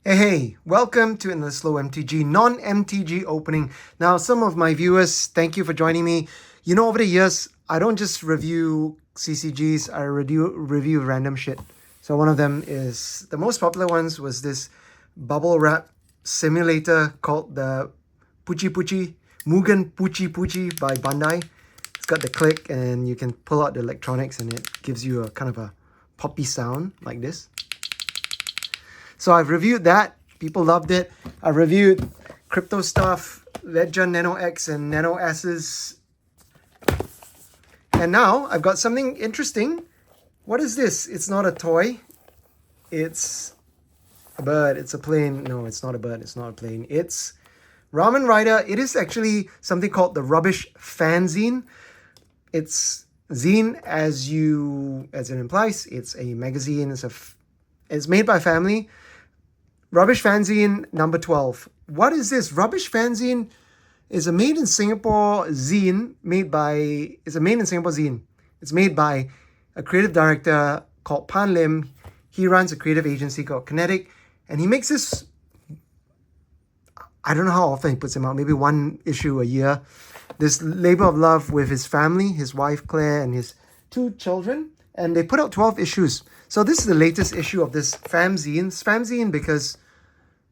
Hey, welcome to another slow MTG, non-MTG opening. Now, some of my viewers, thank you for joining me. You know, over the years, I don't just review CCGs, I review random shit. So one of them is, the most popular ones was this bubble wrap simulator called the Mugen Puchi Puchi by Bandai. It's got the click and you can pull out the electronics and it gives you a kind of a poppy sound like this. So I've reviewed that. People loved it. I reviewed crypto stuff, Ledger Nano X and Nano S's. And now I've got something interesting. What is this? It's not a toy. It's a bird. It's a plane. No, it's not a bird. It's not a plane. It's Ramen Rider. It is actually something called the Rubbish Fanzine. It's zine as it implies. It's a magazine. It's made by family. Rubbish Fanzine number 12. What is this? Rubbish Fanzine is a made in Singapore zine It's made by a creative director called Pann Lim. He runs a creative agency called Kinetic, and he makes this. I don't know how often he puts them out. Maybe one issue a year. This labor of love with his family, his wife Claire, and his 2 children, and they put out 12 issues. So this is the latest issue of this Famzine. It's Famzine because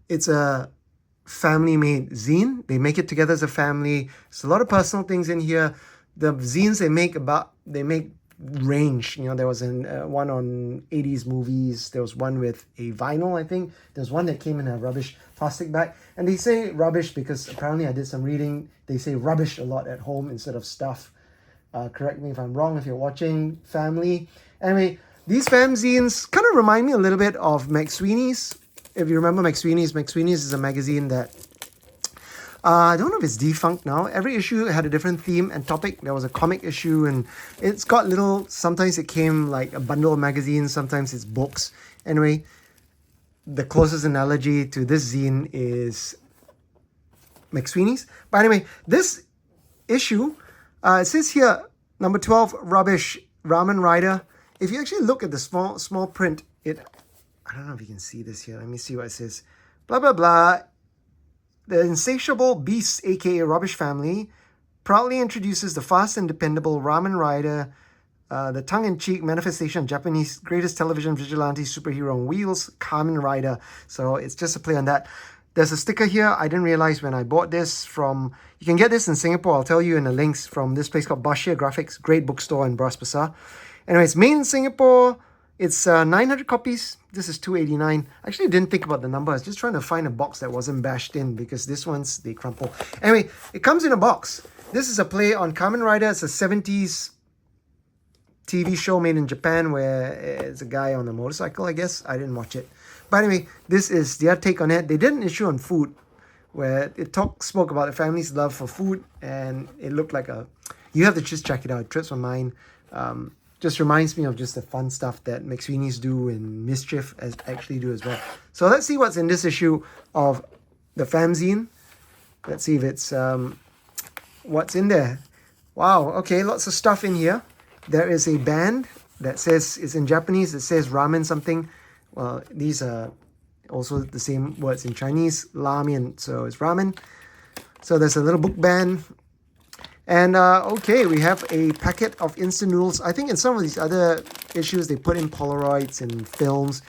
it's a family-made zine. They make it together as a family. There's a lot of personal things in here. The zines they make range. You know, there was one on 80s movies. There was one with a vinyl, I think. There's one that came in a rubbish plastic bag. And they say rubbish because apparently I did some reading. They say rubbish a lot at home instead of stuff. Correct me if I'm wrong if you're watching family. Anyway, these fanzines kind of remind me a little bit of McSweeney's. If you remember McSweeney's is a magazine that I don't know if it's defunct now. Every issue had a different theme and topic. There was a comic issue and it's got sometimes it came like a bundle of magazines, sometimes it's books. Anyway, the closest analogy to this zine is McSweeney's. But anyway, this issue, it says here, number 12, Rubbish, Ramen Rider. If you actually look at the small print, I don't know if you can see this here. Let me see what it says. Blah, blah, blah. The insatiable beasts, aka Rubbish Family, proudly introduces the fast and dependable Ramen Rider, the tongue-in-cheek manifestation of Japanese greatest television vigilante superhero on wheels, Kamen Rider. So it's just a play on that. There's a sticker here. I didn't realize when I bought this from... You can get this in Singapore. I'll tell you in the links from this place called Bashir Graphics. Great bookstore in Bras Basah. Anyway, it's made in Singapore. It's 900 copies. This is 289. I actually didn't think about the number. I was just trying to find a box that wasn't bashed in because this one's, they crumple. Anyway, it comes in a box. This is a play on Kamen Rider. It's a 70s TV show made in Japan where it's a guy on a motorcycle, I guess. I didn't watch it. But anyway, this is their take on it. They did an issue on food where it spoke about the family's love for food, and it looked like you have to just check it out. It trips my mind. Just reminds me of just the fun stuff that McSweeney's do and Mischief actually do as well. So let's see what's in this issue of the Famzine. Let's see if it's what's in there. Wow, okay, lots of stuff in here. There is a band that says, it's in Japanese, it says ramen something. Well, these are also the same words in Chinese, ramen, so it's ramen. So there's a little book band. And okay, we have a packet of instant noodles. I think in some of these other issues, they put in Polaroids and films.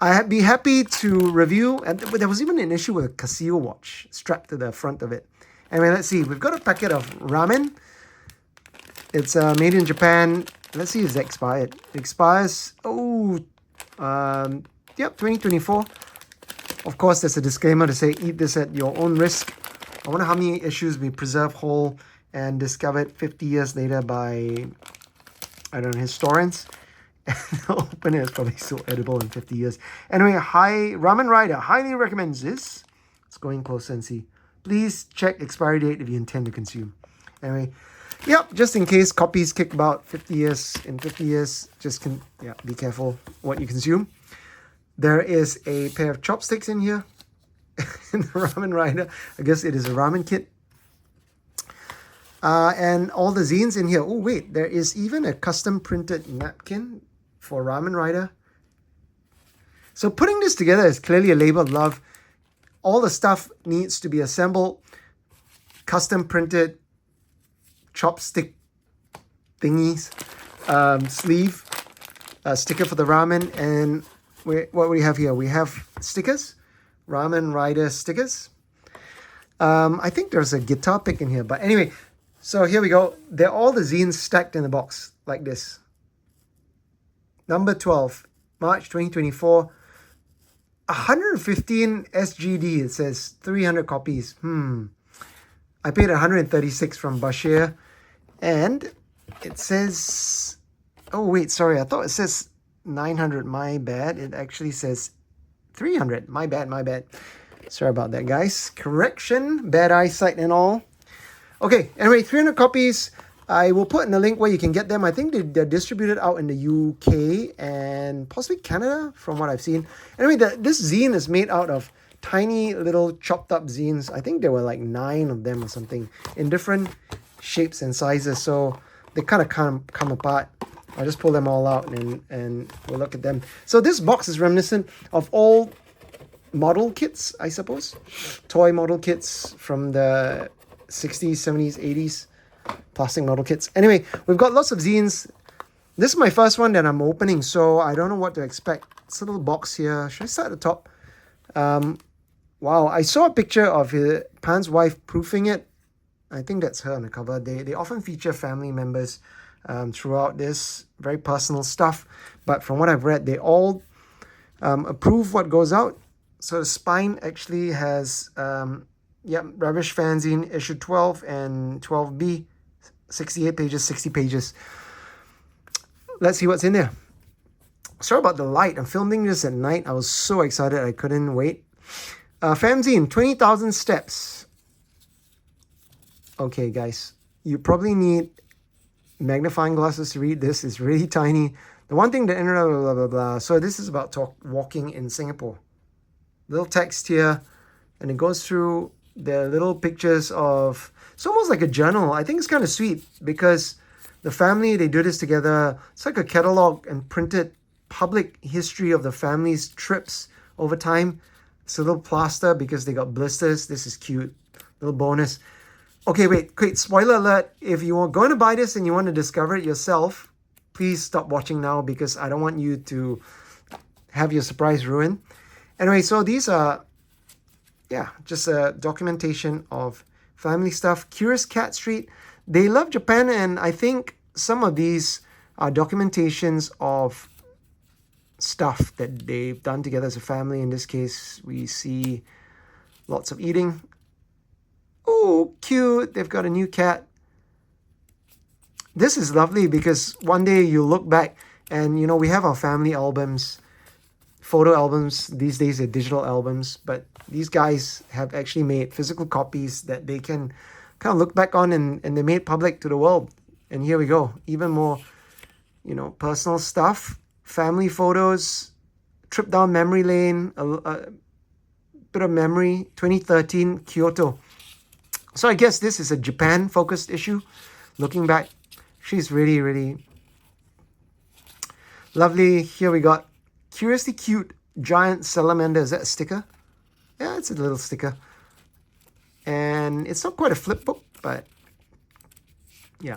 I'd be happy to review, and there was even an issue with a Casio watch strapped to the front of it. Anyway, let's see. We've got a packet of ramen. It's made in Japan. Let's see if it's expired. It expires, yep, 2024. Of course, there's a disclaimer to say, eat this at your own risk. I wonder how many issues we preserve whole and discovered 50 years later by, I don't know, historians. Open it, it's probably so edible in 50 years. Anyway, Ramen Rider highly recommends this. Let's go in closer and see. Please check expiry date if you intend to consume. Anyway, yep, just in case copies kick about 50 years. In 50 years, be careful what you consume. There is a pair of chopsticks in here. In the Ramen Rider. I guess it is a ramen kit. And all the zines in here. Oh, wait, there is even a custom printed napkin for Ramen Rider. So putting this together is clearly a labor of love. All the stuff needs to be assembled, custom printed, chopstick thingies, sleeve, sticker for the ramen, and what do we have here? We have stickers, Ramen Rider stickers. I think there's a guitar pick in here, but anyway, so here we go. They're all the zines stacked in a box like this. Number 12, March 2024. 115 SGD, it says 300 copies. I paid 136 from Bashir, and it says, oh wait, sorry, I thought it says 900, my bad. It actually says 300, my bad. Sorry about that, guys. Correction, bad eyesight and all. Okay, anyway, 300 copies. I will put in the link where you can get them. I think they're distributed out in the UK and possibly Canada, from what I've seen. Anyway, this zine is made out of tiny little chopped up zines. I think there were like 9 of them or something in different shapes and sizes. So they kind of come apart. I'll just pull them all out and we'll look at them. So this box is reminiscent of all model kits, I suppose. Toy model kits from the 60s, 70s, 80s. Plastic model kits. Anyway, we've got lots of zines. This is my first one that I'm opening, so I don't know what to expect. It's a little box here. Should I start at the top? Wow, I saw a picture of Pann's wife proofing it. I think that's her on the cover. They often feature family members throughout this. Very personal stuff. But from what I've read, they all approve what goes out. So the spine actually has, Ravish Fanzine, issue 12 and 12B. 68 pages, 60 pages. Let's see what's in there. Sorry about the light. I'm filming this at night. I was so excited I couldn't wait. Famzine, 20,000 steps. Okay, guys. You probably need magnifying glasses to read this. It's really tiny. The one thing that blah, blah, blah. So this is about walking in Singapore. Little text here. And it goes through the little pictures of... It's almost like a journal. I think it's kind of sweet because the family, they do this together. It's like a catalog and printed public history of the family's trips over time. It's a little plaster because they got blisters. This is cute. Little bonus. Okay, wait. Spoiler alert. If you are going to buy this and you want to discover it yourself, please stop watching now because I don't want you to have your surprise ruined. Anyway, so these are, just a documentation of family stuff. Curious Cat Street. They love Japan, and I think some of these are documentations of stuff that they've done together as a family. In this case, we see lots of eating. Oh, cute. They've got a new cat. This is lovely because one day you look back and, we have our family albums, photo albums. These days they're digital albums, but these guys have actually made physical copies that they can kind of look back on and they made public to the world. And here we go. Even more, personal stuff, family photos, trip down memory lane, a bit of memory, 2013 Kyoto. So I guess this is a Japan-focused issue. Looking back, she's really, really lovely. Here we got Curiously Cute Giant Salamander. Is that a sticker? Yeah, it's a little sticker. And it's not quite a flip book, but yeah.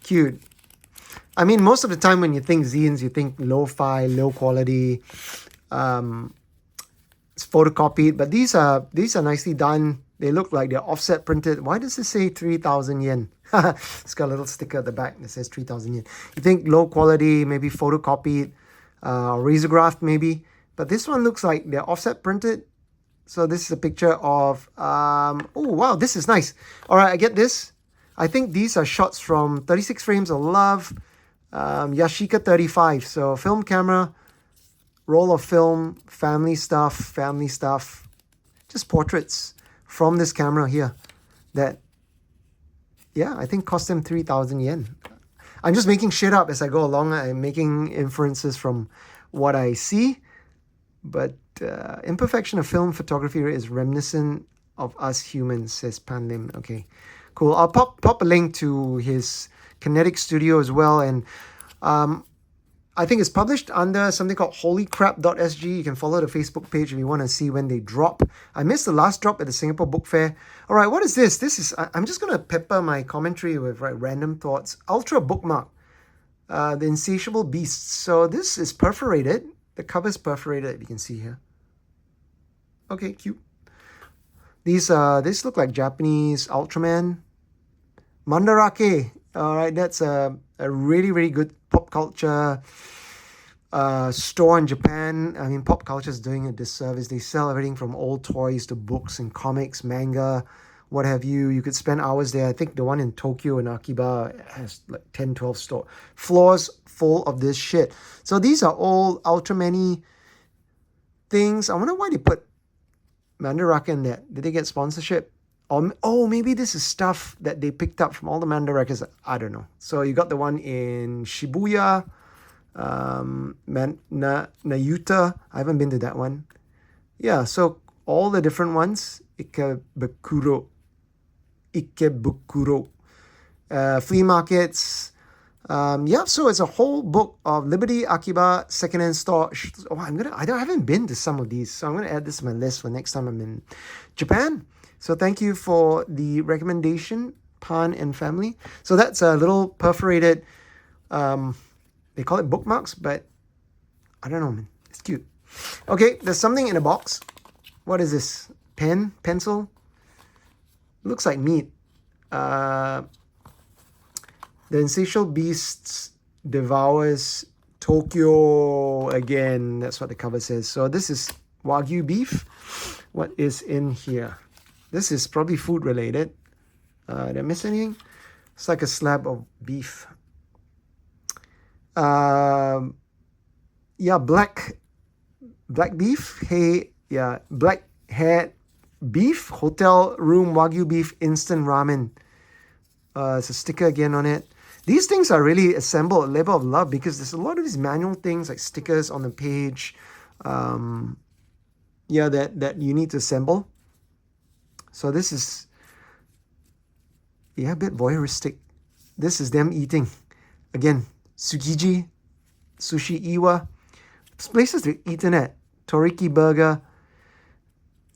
Cute. I mean, most of the time when you think zines, you think lo-fi, low quality, it's photocopied, but these are nicely done. They look like they're offset printed. Why does it say 3,000 yen? It's got a little sticker at the back that says 3,000 yen. You think low quality, maybe photocopied, razorgraphed maybe. But this one looks like they're offset printed. So this is a picture of, oh wow, this is nice. All right, I get this. I think these are shots from 36 Frames of Love, Yashica 35. So film camera, roll of film, family stuff, just portraits from this camera here that, I think cost them 3,000 yen. I'm just making shit up as I go along. I'm making inferences from what I see. But imperfection of film photography is reminiscent of us humans, says Pann Lim. Okay, cool. I'll pop a link to his Kinetic Studio as well. And I think it's published under something called holycrap.sg. You can follow the Facebook page if you want to see when they drop. I missed the last drop at the Singapore Book Fair. All right, what is this? I'm just going to pepper my commentary with random thoughts. Ultra bookmark, The Insatiable Beast. So this is perforated. The cover is perforated, if you can see here. Okay, cute. These look like Japanese Ultraman. Mandarake. All right, that's a really, really good pop culture store in Japan. I mean, pop culture is doing a disservice. They sell everything from old toys to books and comics, manga, what have you. You could spend hours there. I think the one in Tokyo and Akiba has like 10, 12 floors full of this shit. So these are all Ultraman-y things. I wonder why they put Mandarake in there. Did they get sponsorship? Oh, maybe this is stuff that they picked up from all the Mandarakes. I don't know. So you got the one in Shibuya, Nayuta. I haven't been to that one. Yeah, so all the different ones. Ikebukuro. Flea markets. Yeah, so it's a whole book of Liberty Akiba secondhand store. Oh, I haven't been to some of these, so I'm gonna add this to my list for next time I'm in Japan. So thank you for the recommendation, Pann and family. So that's a little perforated, they call it bookmarks, but I don't know, man. It's cute. Okay, there's something in a box. What is this? Pen? Pencil? Looks like meat. The Insatiable Beasts devours Tokyo again. That's what the cover says. So this is Wagyu beef. What is in here? This is probably food related. Did I miss anything? It's like a slab of beef. Yeah, black beef. Hey, yeah, black hair beef. Hotel room Wagyu beef instant ramen. It's a sticker again on it. These things are really assembled, a labor of love, because there's a lot of these manual things like stickers on the page. Yeah, that you need to assemble. So this is, yeah, a bit voyeuristic. This is them eating. Again, Tsukiji, Sushi Iwa. There's places they've eaten at. Toriki Burger.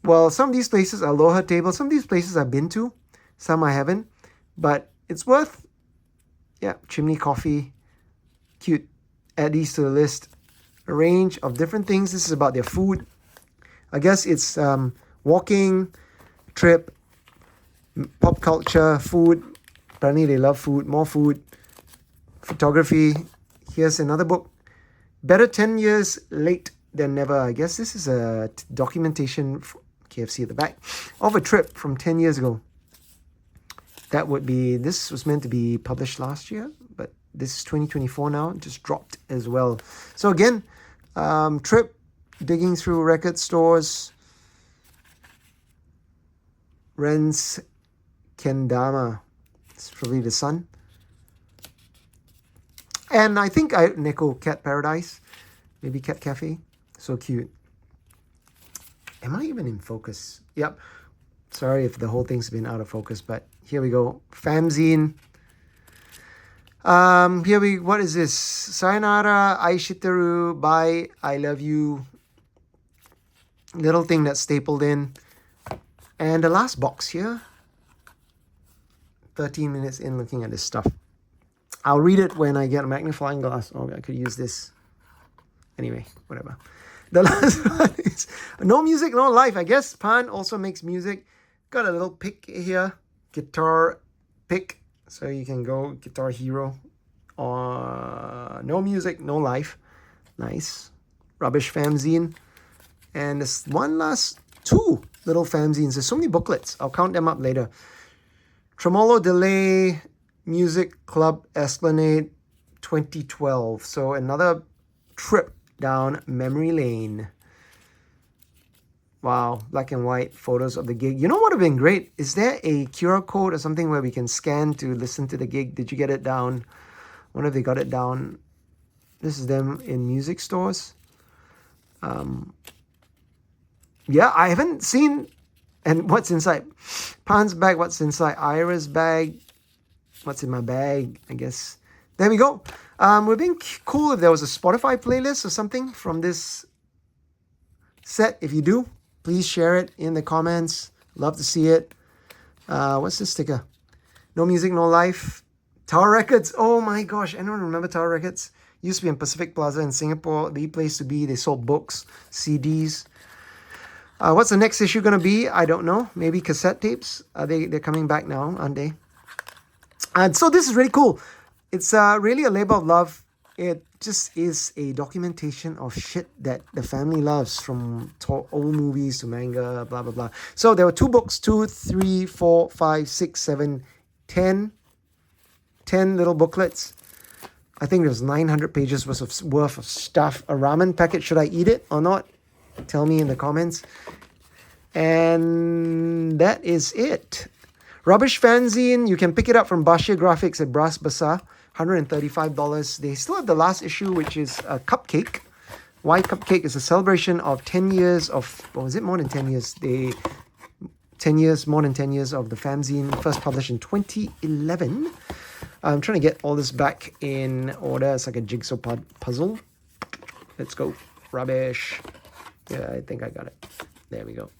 Well, some of these places are Aloha Table. Some of these places I've been to. Some I haven't. But it's worth, yeah, Chimney Coffee. Cute. Add these to the list. A range of different things. This is about their food. I guess it's walking, trip, pop culture, food. Apparently they love food, more food, photography. Here's another book. Better 10 years late than never. I guess this is a documentation, KFC at the back, of a trip from 10 years ago. That would be, this was meant to be published last year, but this is 2024 now, just dropped as well. So again, trip, digging through record stores, Renn's Kendama. It's probably the sun. And I think Neko Cat Paradise. Maybe Cat Cafe. So cute. Am I even in focus? Yep. Sorry if the whole thing's been out of focus, but here we go. Famzine. What is this? Sayonara, Aishiteru, bye, I love you. Little thing that's stapled in. And the last box here. 13 minutes in looking at this stuff. I'll read it when I get a magnifying glass. Oh, I could use this. Anyway, whatever. The last one is no music, no life. I guess Pann also makes music. Got a little pick here. Guitar pick. So you can go Guitar Hero. No music, no life. Nice. Rubbish Famzine. And there's one last two little Famzines. There's so many booklets. I'll count them up later. Tremolo Delay Music Club Esplanade 2012. So another trip down memory lane. Wow, black and white photos of the gig. You know what would have been great? Is there a QR code or something where we can scan to listen to the gig? Did you get it down? I wonder if they got it down. This is them in music stores. Yeah, I haven't seen. And what's inside? Pann's bag, what's inside? Aira's bag. What's in my bag? I guess there we go. Would have been cool if there was a Spotify playlist or something from this set. If you do, please share it in the comments. Love to see it. What's this sticker? No music, no life. Tower Records. Oh my gosh, anyone remember Tower Records? Used to be in Pacific Plaza in Singapore. The place to be. They sold books, CDs. What's the next issue going to be? I don't know. Maybe cassette tapes. They're coming back now, aren't they? And so this is really cool. It's really a labor of love. It just is a documentation of shit that the family loves, from old movies to manga, blah, blah, blah. So there were 2 books, 2, 3, 4, 5, 6, 7, 10 little booklets. I think there's 900 pages worth of stuff. A ramen packet, should I eat it or not? Tell me in the comments. And that is it. Rubbish Fanzine, you can pick it up from Bashir Graphics at Bras Basah, $135. They still have the last issue, which is a cupcake. Why cupcake? Is a celebration of 10 years of, or was it more than 10 years? More than 10 years of the fanzine, first published in 2011. I'm trying to get all this back in order. It's like a jigsaw puzzle. Let's go. Rubbish. Yeah, I think I got it. There we go.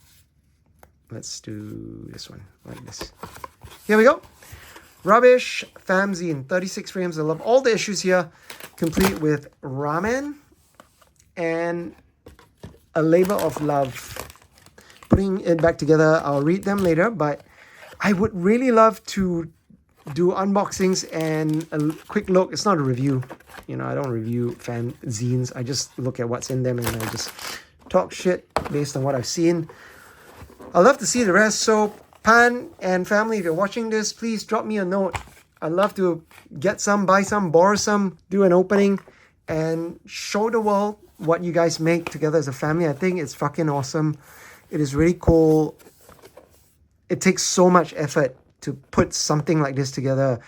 Let's do this one like this. Here we go. Rubbish Famzine, 36 frames. I love all the issues here, complete with ramen and a labor of love. Putting it back together, I'll read them later, but I would really love to do unboxings and a quick look. It's not a review. You know, I don't review fanzines. I just look at what's in them and I just talk shit based on what I've seen. I'd love to see the rest. So Pann and family, if you're watching this, please drop me a note. I'd love to get some, buy some, borrow some, do an opening and show the world what you guys make together as a family. I think it's fucking awesome. It is really cool. It takes so much effort to put something like this together.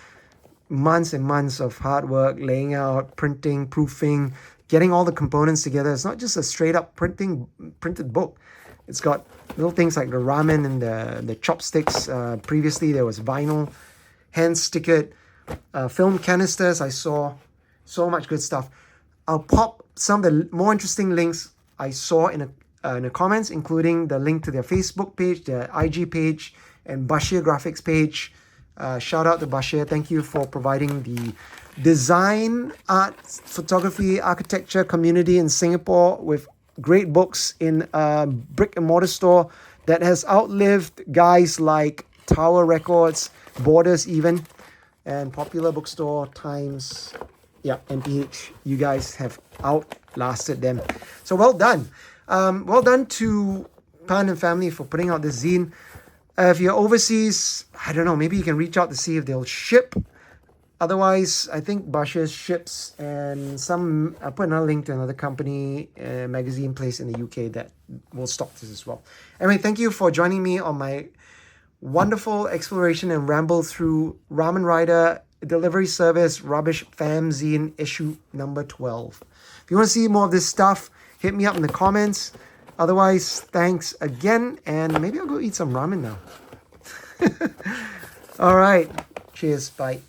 Months and months of hard work, laying out, printing, proofing, getting all the components together. It's not just a straight up printed book. It's got little things like the ramen and the chopsticks. Previously there was vinyl, hand stickered, film canisters. I saw so much good stuff. I'll pop some of the more interesting links I saw in the comments, including the link to their Facebook page, their IG page, and Bashir Graphics page. Shout out to Bashir. Thank you for providing the design, art, photography, architecture community in Singapore with great books in a brick and mortar store that has outlived guys like Tower Records, Borders even, and Popular Bookstore, Times, yeah, MPH. You guys have outlasted them. So well done. Well done to Pann and family for putting out this zine. If you're overseas, I don't know, maybe you can reach out to see if they'll ship. Otherwise, I think Bashir ships, and I'll put another link to another company, magazine place in the UK that will stock this as well. Anyway, thank you for joining me on my wonderful exploration and ramble through Ramen Rider delivery service Rubbish Famzine issue number 12. If you want to see more of this stuff, hit me up in the comments. Otherwise, thanks again, and maybe I'll go eat some ramen now. All right. Cheers. Bye.